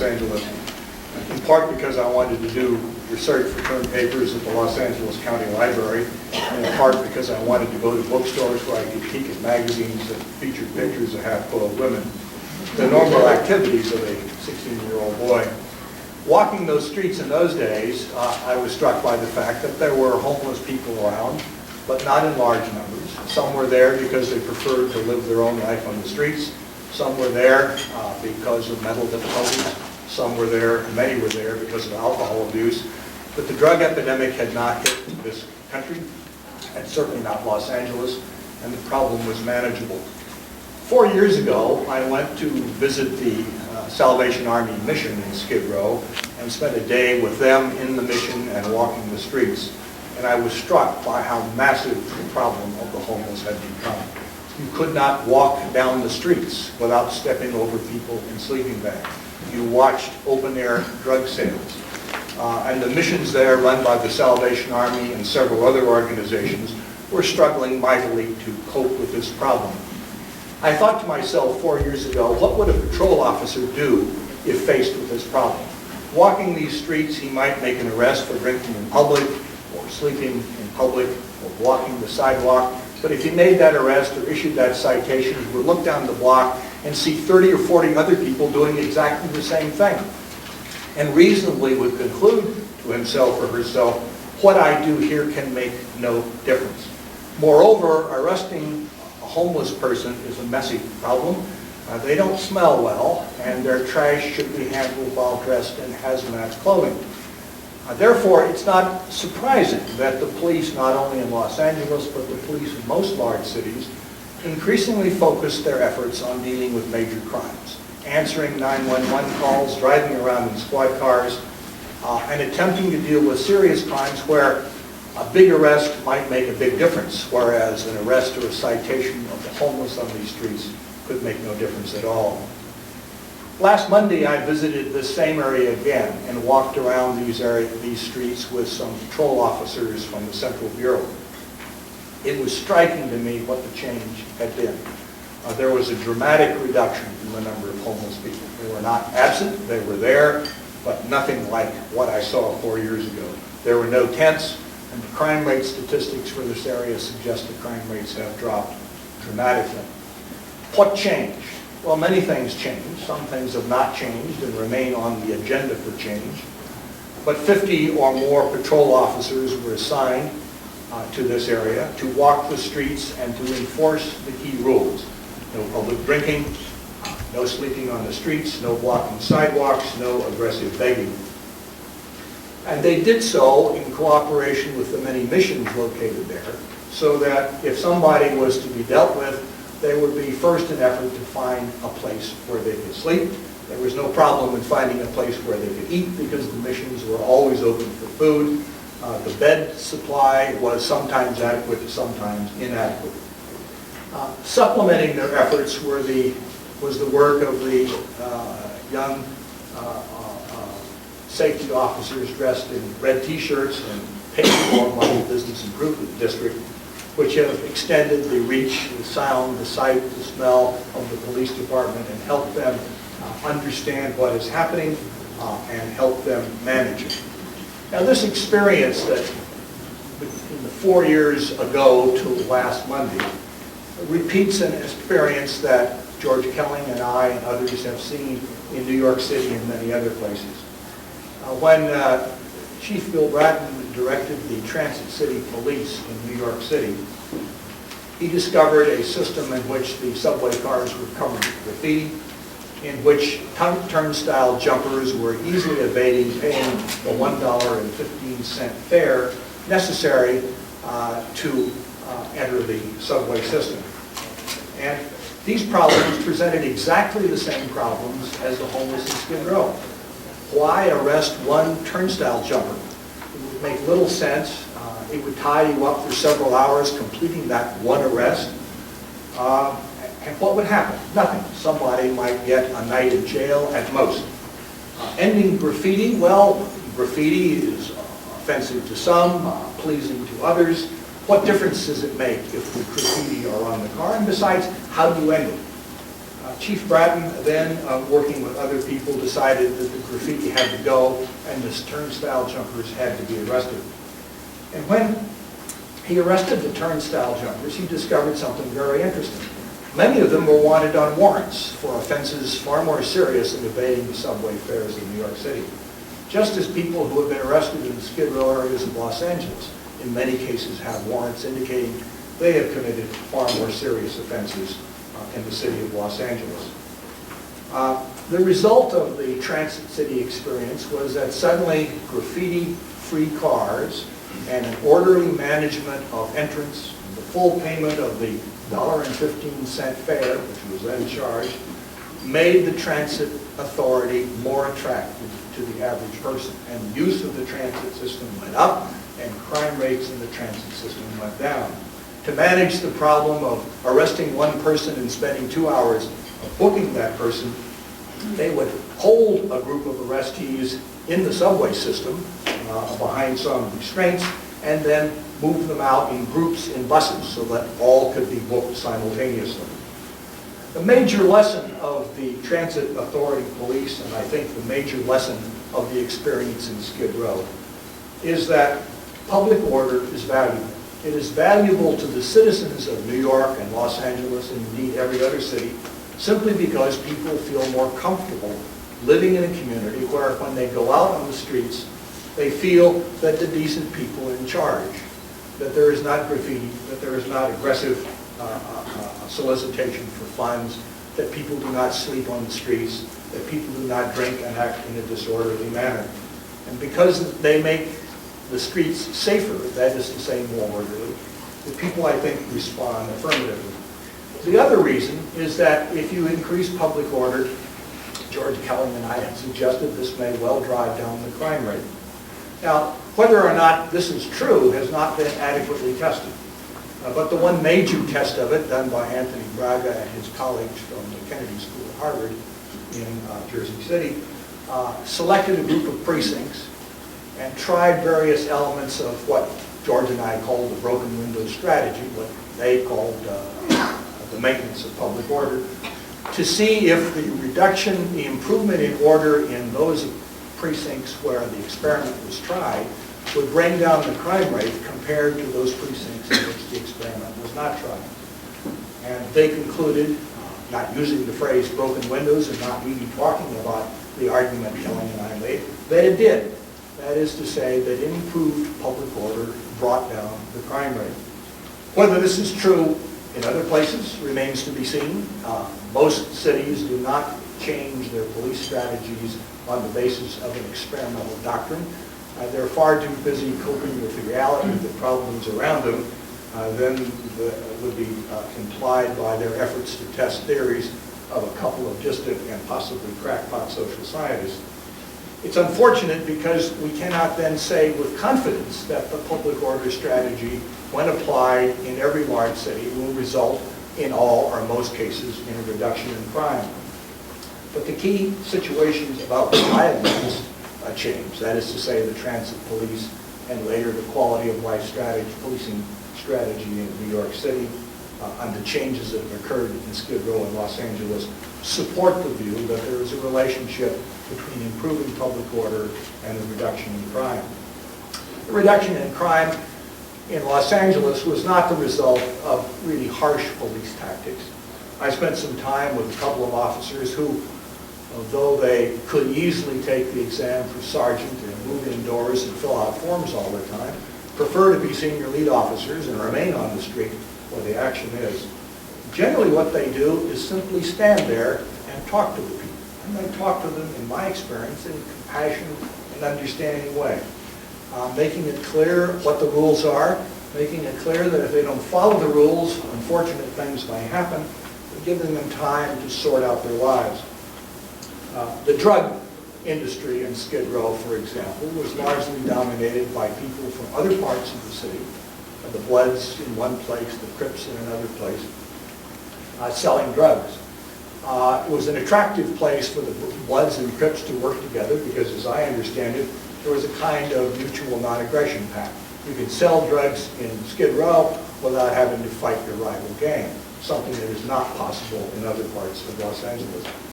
Angeles, in part because I wanted to do research for term papers at the Los Angeles County Library, and in part because I wanted to go to bookstores where I could peek at magazines that featured pictures of half-clothed women, the normal activities of a 16-year-old boy. Walking those streets in those days, I was struck by the fact that there were homeless people around, but not in large numbers. Some were there because they preferred to live their own life on the streets. Some were there because of mental difficulties. Some were there, many were there because of alcohol abuse. But the drug epidemic had not hit this country, and certainly not Los Angeles, and the problem was manageable. 4 years ago, I went to visit the Salvation Army mission in Skid Row and spent a day with them in the mission and walking the streets. And I was struck by how massive the problem of the homeless had become. You could not walk down the streets without stepping over people in sleeping bags. You watched open-air drug sales. And the missions there, run by the Salvation Army and several other organizations, were struggling mightily to cope with this problem. I thought to myself 4 years ago, what would a patrol officer do if faced with this problem? Walking these streets, he might make an arrest for drinking in public, or sleeping in public, or blocking the sidewalk. But if he made that arrest or issued that citation, he would look down the block and see 30 or 40 other people doing exactly the same thing, and reasonably would conclude to himself or herself, what I do here can make no difference. Moreover, arresting a homeless person is a messy problem. They don't smell well, and their trash should be handled while dressed in hazmat clothing. Therefore, it's not surprising that the police, not only in Los Angeles, but the police in most large cities, increasingly focus their efforts on dealing with major crimes, answering 911 calls, driving around in squad cars, and attempting to deal with serious crimes where a big arrest might make a big difference, whereas an arrest or a citation of the homeless on these streets could make no difference at all. Last Monday, I visited this same area again and walked around these streets with some patrol officers from the Central Bureau. It was striking to me what the change had been. There was a dramatic reduction in the number of homeless people. They were not absent, they were there, but nothing like what I saw 4 years ago. There were no tents, and the crime rate statistics for this area suggest the crime rates have dropped dramatically. What changed? Well, many things changed. Some things have not changed and remain on the agenda for change. But 50 or more patrol officers were assigned to this area to walk the streets and to enforce the key rules. No public drinking, no sleeping on the streets, no blocking sidewalks, no aggressive begging. And they did so in cooperation with the many missions located there, so that if somebody was to be dealt with, there would be first an effort to find a place where they could sleep. There was no problem in finding a place where they could eat because the missions were always open for food. The bed supply was sometimes adequate, sometimes inadequate. Supplementing their efforts was the work of the young safety officers dressed in red T-shirts and paid for by the Business Improvement District, which have extended the reach, the sound, the sight, the smell of the police department and helped them understand what is happening and help them manage it. Now, this experience that in the 4 years ago to last Monday repeats an experience that George Kelling and I and others have seen in New York City and many other places. When Chief Bill Bratton directed the Transit City Police in New York City, he discovered a system in which the subway cars were covered with graffiti, in which turnstile jumpers were easily evading paying the $1.15 fare necessary to enter the subway system. And these problems presented exactly the same problems as the homeless in Skid Row. Why arrest one turnstile jumper? It would make little sense. It would tie you up for several hours completing that one arrest. And what would happen? Nothing. Somebody might get a night in jail at most. Ending graffiti, well, graffiti is offensive to some, pleasing to others. What difference does it make if the graffiti are on the car? And besides, how do you end it? Chief Bratton then, working with other people, decided that the graffiti had to go and the turnstile jumpers had to be arrested. And when he arrested the turnstile jumpers, he discovered something very interesting. Many of them were wanted on warrants for offenses far more serious than evading the subway fares in New York City. Just as people who have been arrested in the Skid Row areas of Los Angeles in many cases have warrants indicating they have committed far more serious offenses in the city of Los Angeles. The result of the Transit City experience was that suddenly graffiti-free cars and an orderly management of entrance, the full payment of the $1.15 fare, which was then charged, made the transit authority more attractive to the average person. And use of the transit system went up, and crime rates in the transit system went down. To manage the problem of arresting one person and spending 2 hours booking that person, they would hold a group of arrestees in the subway system behind some restraints and then move them out in groups in buses so that all could be booked simultaneously. The major lesson of the Transit Authority Police, and I think the major lesson of the experience in Skid Row, is that public order is valuable. It is valuable to the citizens of New York and Los Angeles and indeed every other city simply because people feel more comfortable living in a community where when they go out on the streets, they feel that the decent people are in charge, that there is not graffiti, that there is not aggressive solicitation for funds, that people do not sleep on the streets, that people do not drink and act in a disorderly manner. And because they make the streets safer, that is to say more orderly, the people, I think, respond affirmatively. The other reason is that if you increase public order, George Kelly and I had suggested this may well drive down the crime rate. Now, whether or not this is true has not been adequately tested. But the one major test of it, done by Anthony Braga and his colleagues from the Kennedy School of Harvard in Jersey City, selected a group of precincts and tried various elements of what George and I called the broken window strategy, what they called the maintenance of public order, to see if the reduction, the improvement in order in those precincts where the experiment was tried would bring down the crime rate compared to those precincts in which the experiment was not tried. And they concluded, not using the phrase broken windows and not really talking about the argument Kelly and I made, that it did. That is to say that improved public order brought down the crime rate. Whether this is true in other places remains to be seen. Most cities do not change their police strategies on the basis of an experimental doctrine. They're far too busy coping with the reality of the problems around them than would be implied by their efforts to test theories of a couple of distant and possibly crackpot social scientists. It's unfortunate because we cannot then say with confidence that the public order strategy, when applied in every large city, will result in all or most cases in a reduction in crime. But the key situations about which I have change, that is to say the transit police and later the quality of life strategy, policing strategy in New York City, and the changes that have occurred in Skid Row and Los Angeles, support the view that there is a relationship between improving public order and the reduction in crime. The reduction in crime in Los Angeles was not the result of really harsh police tactics. I spent some time with a couple of officers who, although they could easily take the exam for sergeant and move indoors and fill out forms all the time, prefer to be senior lead officers and remain on the street where the action is. Generally what they do is simply stand there and talk to the people. And they talk to them, in my experience, in a compassionate and understanding way. Making it clear what the rules are, making it clear that if they don't follow the rules, unfortunate things may happen, and giving them time to sort out their lives. The drug industry in Skid Row, for example, was largely dominated by people from other parts of the city, the Bloods in one place, the Crips in another place, selling drugs. It was an attractive place for the Bloods and Crips to work together because, as I understand it, there was a kind of mutual non-aggression pact. You could sell drugs in Skid Row without having to fight your rival gang. something that is not possible in other parts of Los Angeles.